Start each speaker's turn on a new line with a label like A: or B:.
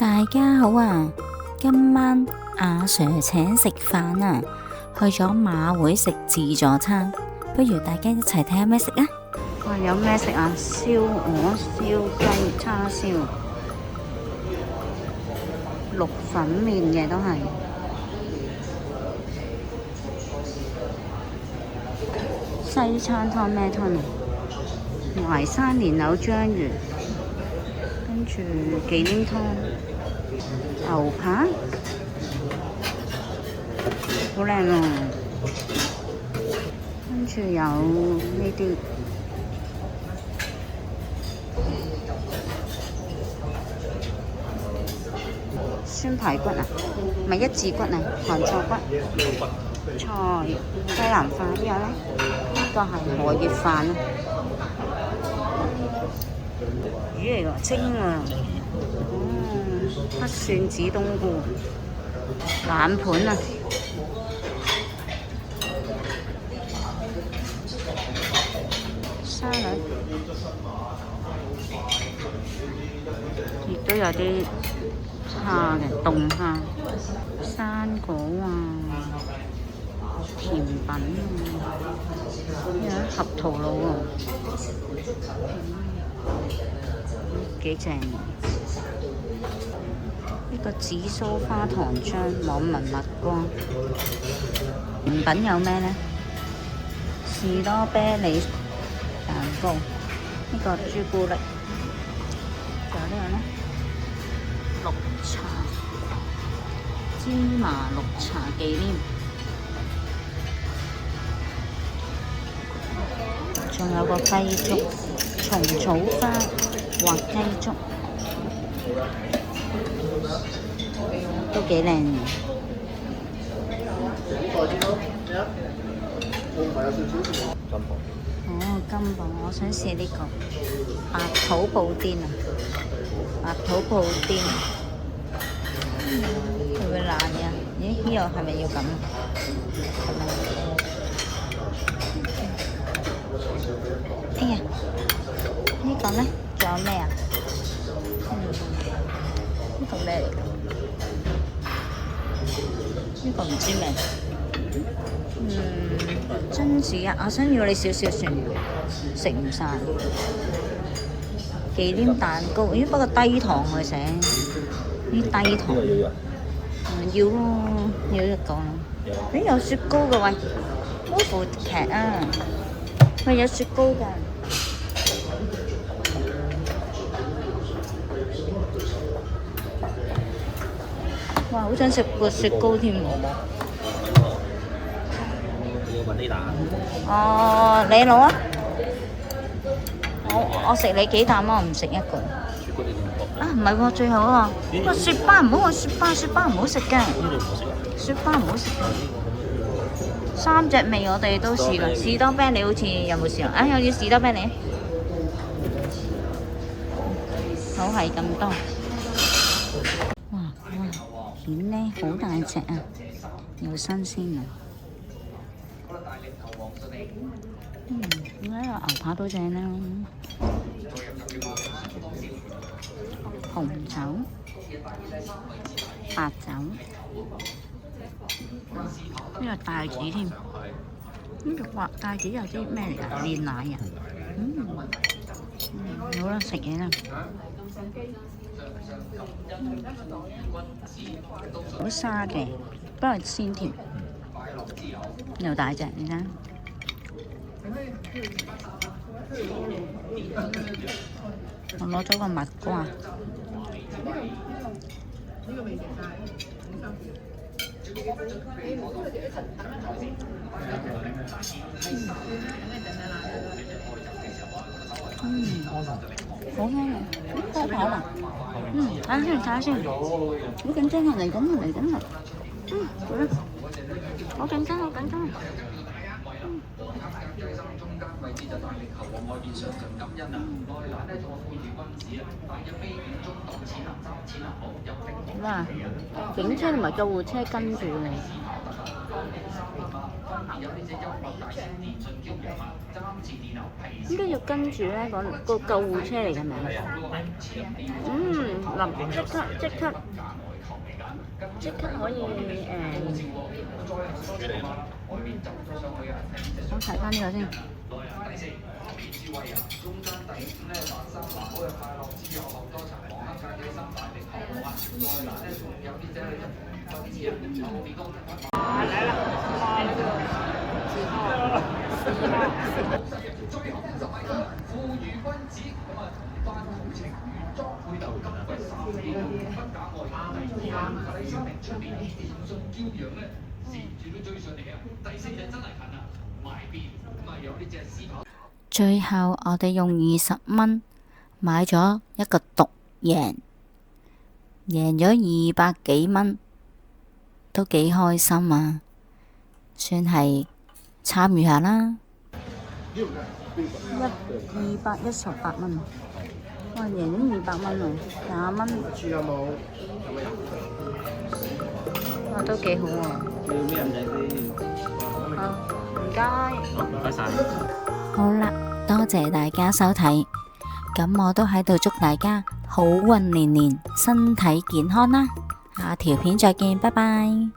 A: 大家好啊！今晚阿 Sir 請食飯啊，去咗馬會食自助餐，不如大家一齊睇下咩食啊！
B: 哇，有咩食啊？燒鵝、燒雞、叉燒、綠粉麵嘅都係。西餐湯咩湯啊？淮山蓮藕章魚，跟住忌廉湯、牛扒，好靚喎！跟住有呢啲酸排骨啊，唔係一字骨啊，韓菜骨、菜、西蘭花呢個咧，呢個係荷葉飯啊，魚嚟㗎，蒸啊，黑蒜子冬菇、冷盤啊，沙律，亦都有啲蝦嘅凍蝦、生果啊、甜品啊，有合桃露啊，幾正！呢個紫蘇花糖漿、網紋蜜瓜。甜品有咩呢？士多啤梨蛋糕，呢個朱古力，仲有呢個呢？綠茶、芝麻綠茶忌廉，仲有個雞粥、蟲草花滑雞粥，都幾靚嘅。哦，金寶，我想試呢個白土布甸啊，白土布甸。會唔會爛嘅？咦，呢個係咪要咁？哎呀，呢個呢？仲有咩啊？呢個咩嚟㗎？呢個唔知咩。榛子啊！我想要你少少算，食唔晒。忌廉蛋糕，咦？不過低糖佢寫。啲低糖，要咯，要一個咯。誒有雪糕嘅喂，好部劇啊！喂有雪糕㗎，哇！好想食個雪糕添喎。哦，你攞啊！我食你幾啖啊？我唔食一個。啊，唔係喎，最後啊，個雪巴唔好，雪巴唔好食嘅，雪巴唔好食嘅。三隻味我哋都試過，士多啤梨好似有冇試過？啊，有要士多啤梨，好係咁多。哇，蜆呢好大隻啊，又新鮮啊。點解個牛扒都正啦？紅酒、白酒，呢個帶子添。呢個白帶子有啲咩嚟㗎？煉奶啊！好啦，食嘢啦。好沙嘅，不過鮮甜，又大隻，你睇。我攞咗個蜜瓜，好香啊！開跑啦！睇下先，好緊張啊！嚟緊啦！好啦，好緊張。哇！警車同埋救護車跟住你。點解要跟住咧？個救護車嚟嘅名。即刻可以我睇翻呢個先。
A: 最後我哋用20蚊買咗一個獨贏，贏咗200幾蚊，都幾開心啊！算係參與下啦。
B: 218蚊，哇！贏咗200蚊喎，20蚊。
C: 豬有冇？
B: 哇，都幾好喎。
C: 要咩人仔先？
B: 好，唔該。
C: 唔該晒。
A: 好啦，多謝大家收睇，咁我都喺度祝大家好運連連，身體健康啦！下條片再見，拜拜。